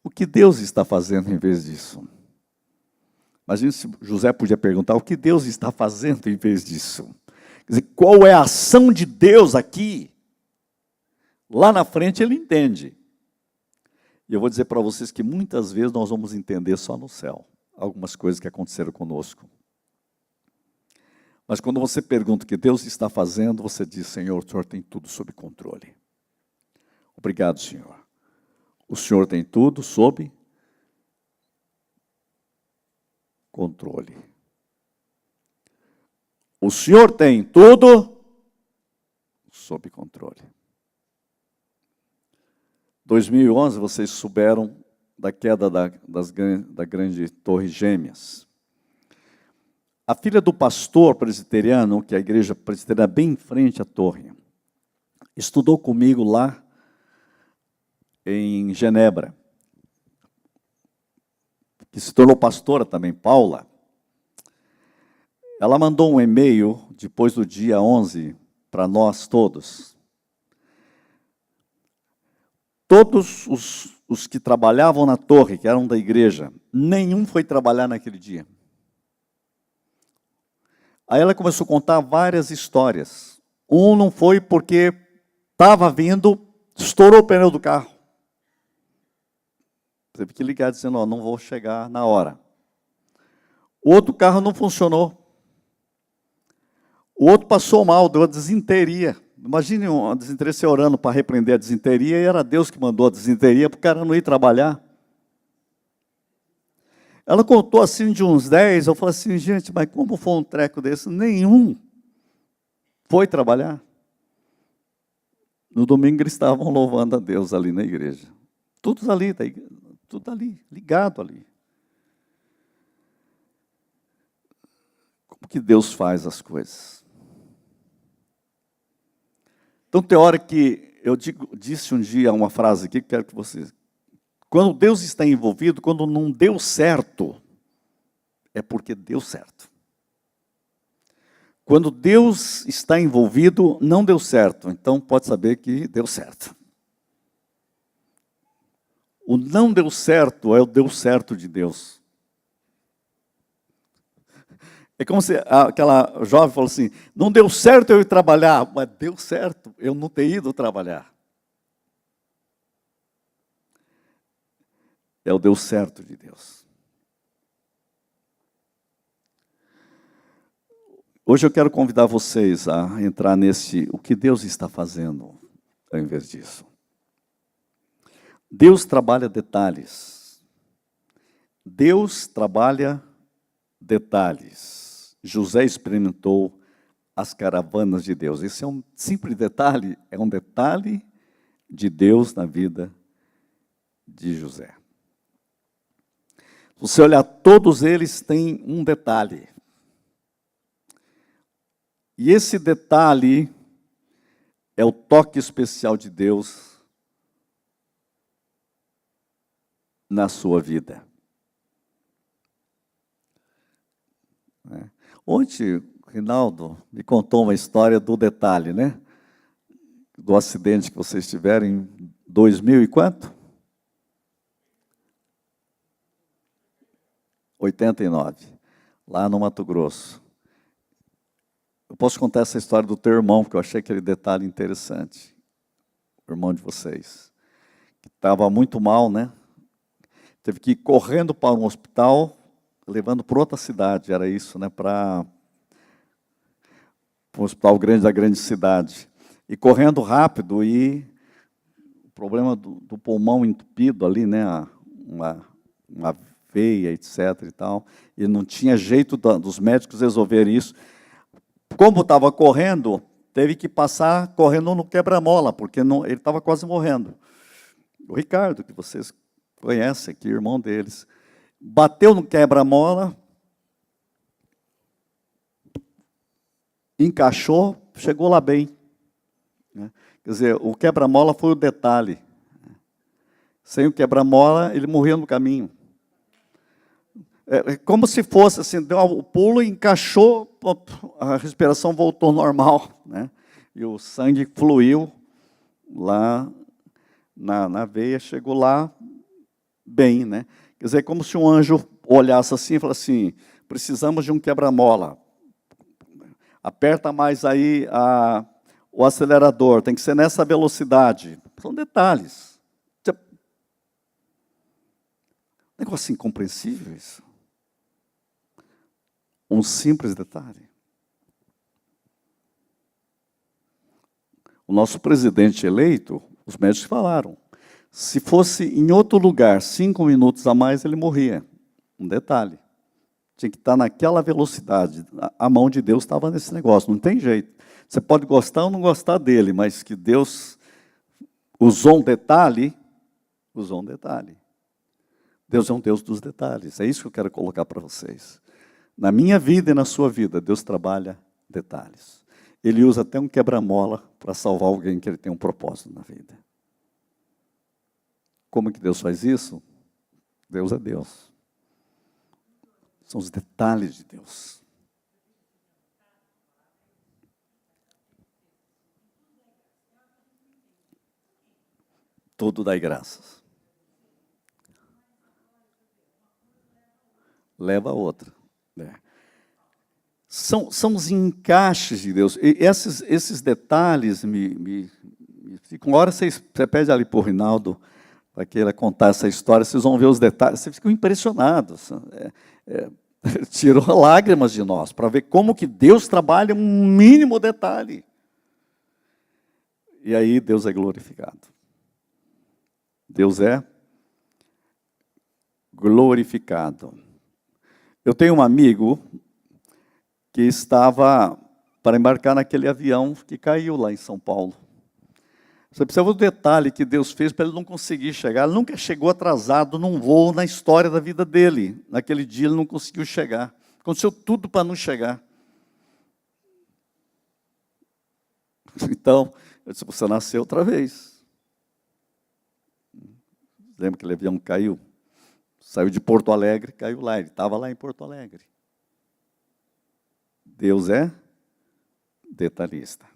O que Deus está fazendo em vez disso? Imagina se José podia perguntar o que Deus está fazendo em vez disso. Quer dizer, qual é a ação de Deus aqui? Lá na frente ele entende. E eu vou dizer para vocês que muitas vezes nós vamos entender só no céu algumas coisas que aconteceram conosco. Mas quando você pergunta o que Deus está fazendo, você diz, Senhor, o Senhor tem tudo sob controle. Obrigado, Senhor. O Senhor tem tudo sob controle. O Senhor tem tudo sob controle. 2011, vocês souberam da queda da grande Torre Gêmeas. A filha do pastor presbiteriano, que é a igreja presbiteriana bem em frente à torre, estudou comigo lá em Genebra, que se tornou pastora também, Paula. Ela mandou um e-mail, depois do dia 11, para nós todos. Todos os que trabalhavam na torre, que eram da igreja, nenhum foi trabalhar naquele dia. Aí ela começou a contar várias histórias. Um não foi porque estava vindo, estourou o pneu do carro. Teve que ligar dizendo, ó, não vou chegar na hora. O outro carro não funcionou. O outro passou mal, deu a desinteria. Imagine uma desinteria, você orando para repreender a desinteria, e era Deus que mandou a desinteria para o cara não ir trabalhar. Ela contou assim de uns 10, eu falei assim, gente, mas como foi um treco desse? Nenhum foi trabalhar. No domingo eles estavam louvando a Deus ali na igreja. Tudo ali, ligado ali. Como que Deus faz as coisas? Então tem hora que eu disse um dia uma frase aqui que quero que vocês... Quando Deus está envolvido, quando não deu certo, é porque deu certo. Quando Deus está envolvido, não deu certo. Então pode saber que deu certo. O não deu certo é o deu certo de Deus. É como se aquela jovem falou assim, não deu certo eu ir trabalhar, mas deu certo eu não ter ido trabalhar. É o deu certo de Deus. Hoje eu quero convidar vocês a entrar nesse, o que Deus está fazendo, ao invés disso. Deus trabalha detalhes. Deus trabalha detalhes. José experimentou as caravanas de Deus. Esse é um simples detalhe, é um detalhe de Deus na vida de José. Se você olhar, todos eles têm um detalhe. E esse detalhe é o toque especial de Deus na sua vida. Ontem, Rinaldo me contou uma história do detalhe, né? Do acidente que vocês tiveram em 2000 e quanto? 89, lá no Mato Grosso. Eu posso contar essa história do teu irmão, porque eu achei aquele detalhe interessante. O irmão de vocês. Que estava muito mal, né? Teve que ir correndo para um hospital, levando para outra cidade, era isso, né? Para um hospital grande da grande cidade. E correndo rápido, e o problema do pulmão entupido ali, né? Uma veia, etc. e tal. E não tinha jeito dos médicos resolverem isso. Como estava correndo, teve que passar correndo no quebra-mola, porque não, ele estava quase morrendo. O Ricardo, que vocês conhecem aqui, irmão deles, bateu no quebra-mola, encaixou, chegou lá bem. Quer dizer, o quebra-mola foi o detalhe. Sem o quebra-mola, ele morreu no caminho. É como se fosse assim, deu o pulo, encaixou, a respiração voltou normal, né? E o sangue fluiu lá na veia, chegou lá bem, né? Quer dizer, como se um anjo olhasse assim e falasse assim, precisamos de um quebra-mola. Aperta mais aí o acelerador, tem que ser nessa velocidade. São detalhes. Negócio incompreensível isso. Um simples detalhe. O nosso presidente eleito, os médicos falaram, se fosse em outro lugar, 5 minutos a mais, ele morria. Um detalhe. Tinha que estar naquela velocidade. A mão de Deus estava nesse negócio, não tem jeito. Você pode gostar ou não gostar dele, mas que Deus usou um detalhe, usou um detalhe. Deus é um Deus dos detalhes. É isso que eu quero colocar para vocês. Na minha vida e na sua vida, Deus trabalha detalhes. Ele usa até um quebra-mola para salvar alguém que ele tem um propósito na vida. Como que Deus faz isso? Deus é Deus. São os detalhes de Deus. Tudo dai graças. Leva a outra. São os encaixes de Deus. E esses detalhes me ficam. Uma hora você pede ali para o Rinaldo, para que ele contar essa história, vocês vão ver os detalhes, vocês ficam impressionados. Tirou lágrimas de nós, para ver como que Deus trabalha um mínimo detalhe. E aí Deus é glorificado. Deus é glorificado. Eu tenho um amigo que estava para embarcar naquele avião que caiu lá em São Paulo. Você precisa ver o detalhe que Deus fez para ele não conseguir chegar. Ele nunca chegou atrasado num voo na história da vida dele. Naquele dia ele não conseguiu chegar. Aconteceu tudo para não chegar. Então, eu disse, você nasceu outra vez. Lembra que aquele avião caiu? Saiu de Porto Alegre, caiu lá. Ele estava lá em Porto Alegre. Deus é detalhista.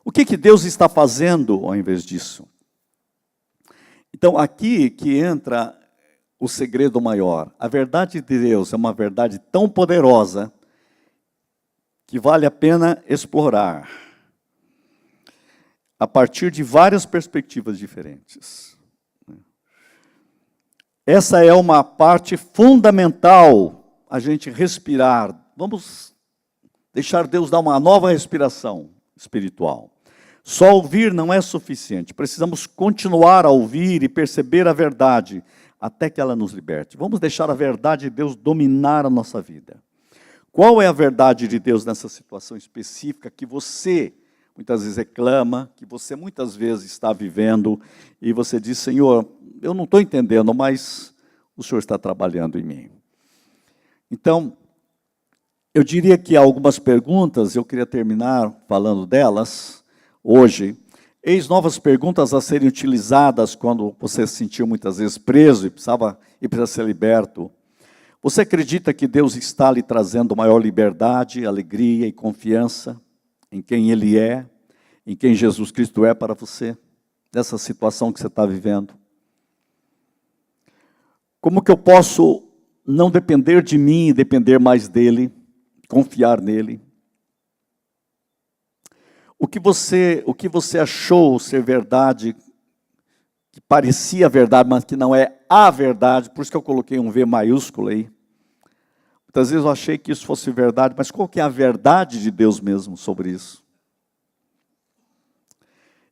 O que Deus está fazendo ao invés disso? Então, aqui que entra o segredo maior. A verdade de Deus é uma verdade tão poderosa que vale a pena explorar a partir de várias perspectivas diferentes. Essa é uma parte fundamental, a gente respirar. Vamos deixar Deus dar uma nova respiração espiritual. Só ouvir não é suficiente. Precisamos continuar a ouvir e perceber a verdade até que ela nos liberte. Vamos deixar a verdade de Deus dominar a nossa vida. Qual é a verdade de Deus nessa situação específica que você muitas vezes reclama, que você muitas vezes está vivendo e você diz, Senhor, eu não estou entendendo, mas o Senhor está trabalhando em mim. Então, eu diria que há algumas perguntas, eu queria terminar falando delas hoje. Eis novas perguntas a serem utilizadas quando você se sentiu muitas vezes preso e precisa ser liberto. Você acredita que Deus está lhe trazendo maior liberdade, alegria e confiança em quem Ele é, em quem Jesus Cristo é para você, nessa situação que você está vivendo? Como que eu posso não depender de mim e depender mais dEle, confiar nele? O que você achou ser verdade, que parecia verdade, mas que não é a verdade, por isso que eu coloquei um V maiúsculo aí. Muitas vezes eu achei que isso fosse verdade, mas qual que é a verdade de Deus mesmo sobre isso?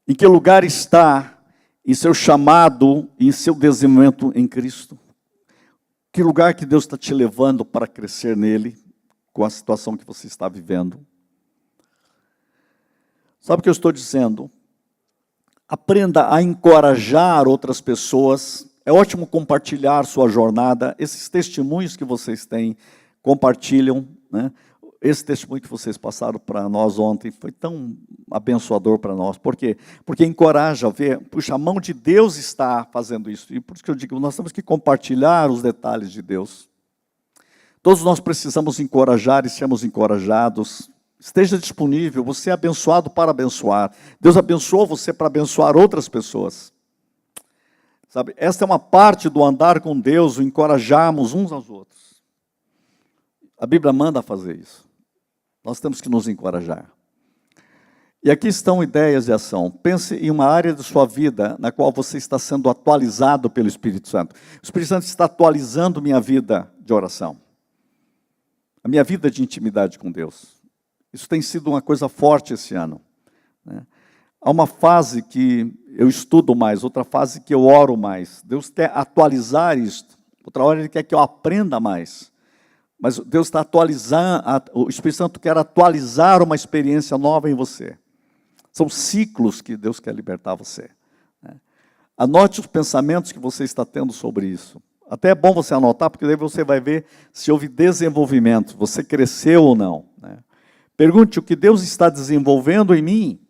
Em que lugar está em seu chamado, em seu desenvolvimento em Cristo? Que lugar que Deus está te levando para crescer nele, com a situação que você está vivendo? Sabe o que eu estou dizendo? Aprenda a encorajar outras pessoas. É ótimo compartilhar sua jornada. Esses testemunhos que vocês têm, compartilham, né? Esse testemunho que vocês passaram para nós ontem foi tão abençoador para nós. Por quê? Porque encoraja a ver, puxa, a mão de Deus está fazendo isso. E por isso que eu digo, nós temos que compartilhar os detalhes de Deus. Todos nós precisamos encorajar e sermos encorajados. Esteja disponível, você é abençoado para abençoar. Deus abençoou você para abençoar outras pessoas. Sabe, esta é uma parte do andar com Deus, o encorajarmos uns aos outros. A Bíblia manda fazer isso. Nós temos que nos encorajar. E aqui estão ideias de ação. Pense em uma área de sua vida na qual você está sendo atualizado pelo Espírito Santo. O Espírito Santo está atualizando minha vida de oração. A minha vida de intimidade com Deus. Isso tem sido uma coisa forte esse ano, né? Há uma fase que eu estudo mais, outra fase que eu oro mais. Deus quer atualizar isto. Outra hora Ele quer que eu aprenda mais. Mas Deus está atualizando, o Espírito Santo quer atualizar uma experiência nova em você. São ciclos que Deus quer libertar você, né? Anote os pensamentos que você está tendo sobre isso. Até é bom você anotar, porque daí você vai ver se houve desenvolvimento, você cresceu ou não, né? Pergunte o que Deus está desenvolvendo em mim.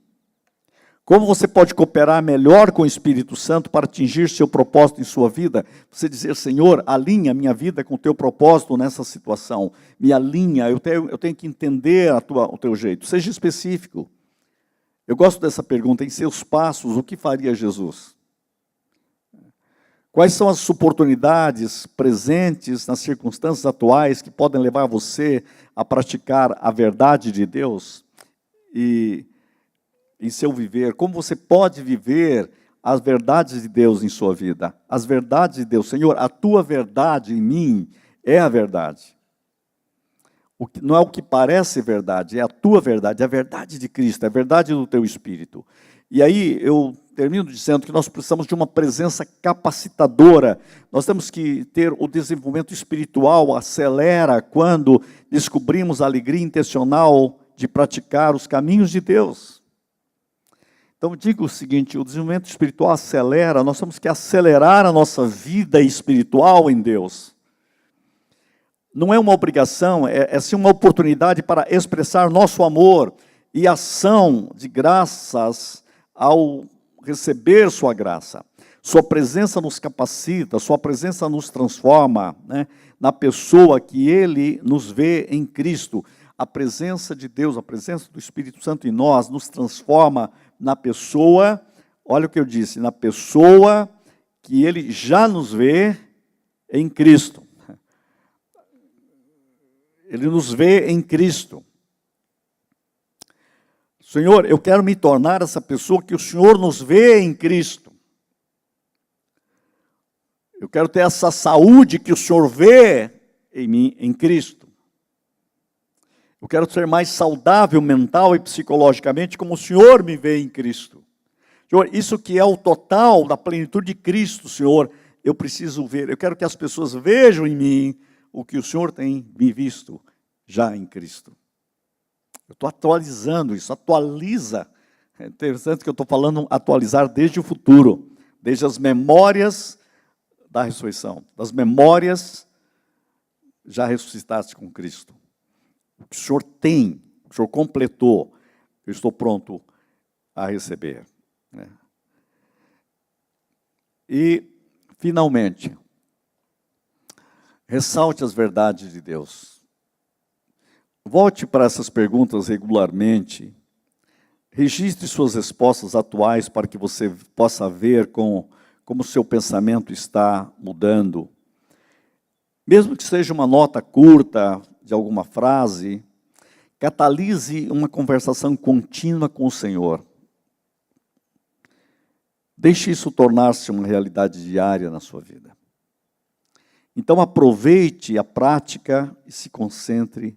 Como você pode cooperar melhor com o Espírito Santo para atingir seu propósito em sua vida? Você dizer, Senhor, alinha minha vida com o teu propósito nessa situação. Me alinha, eu tenho que entender o teu jeito. Seja específico. Eu gosto dessa pergunta, em seus passos, o que faria Jesus? Quais são as oportunidades presentes nas circunstâncias atuais que podem levar você a praticar a verdade de Deus? E em seu viver, como você pode viver as verdades de Deus em sua vida? As verdades de Deus. Senhor, a tua verdade em mim é a verdade. Não é o que parece verdade, é a tua verdade, é a verdade de Cristo, é a verdade do teu Espírito. E aí eu termino dizendo que nós precisamos de uma presença capacitadora. Nós temos que ter o desenvolvimento espiritual, acelera quando descobrimos a alegria intencional de praticar os caminhos de Deus. Então, digo o seguinte, o desenvolvimento espiritual acelera, nós temos que acelerar a nossa vida espiritual em Deus. Não é uma obrigação, é sim uma oportunidade para expressar nosso amor e ação de graças ao receber sua graça. Sua presença nos capacita, sua presença nos transforma, né, na pessoa que Ele nos vê em Cristo. A presença de Deus, a presença do Espírito Santo em nós, nos transforma na pessoa, olha o que eu disse, na pessoa que Ele já nos vê em Cristo. Ele nos vê em Cristo. Senhor, eu quero me tornar essa pessoa que o Senhor nos vê em Cristo. Eu quero ter essa saúde que o Senhor vê em mim, em Cristo. Eu quero ser mais saudável mental e psicologicamente como o Senhor me vê em Cristo. Senhor, isso que é o total da plenitude de Cristo, Senhor, eu preciso ver. Eu quero que as pessoas vejam em mim o que o Senhor tem me visto já em Cristo. Eu estou atualizando isso, atualiza. É interessante que eu estou falando atualizar desde o futuro, desde as memórias da ressurreição, das memórias já ressuscitadas com Cristo. O que o Senhor tem, o que o Senhor completou, eu estou pronto a receber, né? E, finalmente, ressalte as verdades de Deus. Volte para essas perguntas regularmente. Registre suas respostas atuais para que você possa ver como o seu pensamento está mudando. Mesmo que seja uma nota curta de alguma frase, catalise uma conversação contínua com o Senhor. Deixe isso tornar-se uma realidade diária na sua vida. Então aproveite a prática e se concentre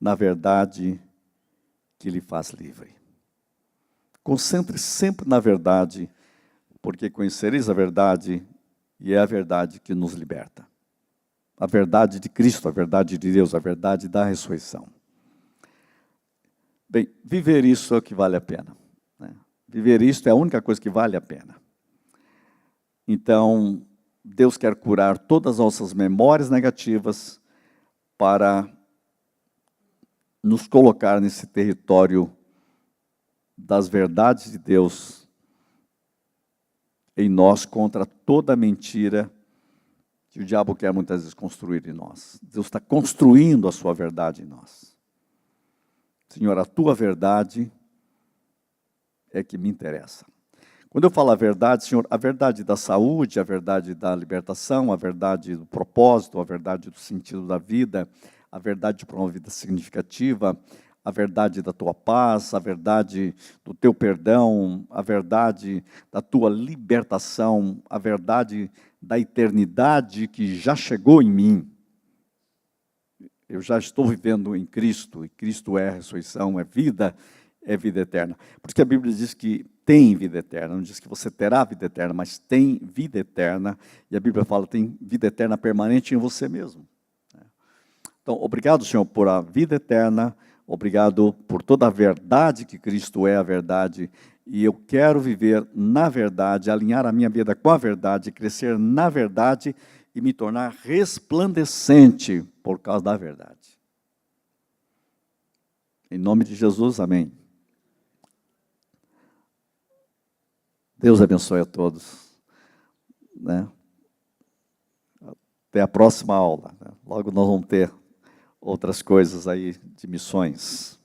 na verdade que lhe faz livre. Concentre sempre na verdade, porque conhecereis a verdade e é a verdade que nos liberta. A verdade de Cristo, a verdade de Deus, a verdade da ressurreição. Bem, viver isso é o que vale a pena, né? Viver isso é a única coisa que vale a pena. Então, Deus quer curar todas as nossas memórias negativas para nos colocar nesse território das verdades de Deus em nós contra toda a mentira que o diabo quer muitas vezes construir em nós. Deus está construindo a sua verdade em nós. Senhor, a tua verdade é que me interessa. Quando eu falo a verdade, Senhor, a verdade da saúde, a verdade da libertação, a verdade do propósito, a verdade do sentido da vida, a verdade para uma vida significativa, a verdade da tua paz, a verdade do teu perdão, a verdade da tua libertação, a verdade da eternidade que já chegou em mim. Eu já estou vivendo em Cristo, e Cristo é a ressurreição, é vida eterna. Por isso que a Bíblia diz que tem vida eterna, não diz que você terá vida eterna, mas tem vida eterna, e a Bíblia fala que tem vida eterna permanente em você mesmo. Então, obrigado, Senhor, por a vida eterna, obrigado por toda a verdade que Cristo é a verdade, e eu quero viver na verdade, alinhar a minha vida com a verdade, crescer na verdade e me tornar resplandecente por causa da verdade. Em nome de Jesus, amém. Deus abençoe a todos. Né? Até a próxima aula. Né? Logo nós vamos ter outras coisas aí de missões.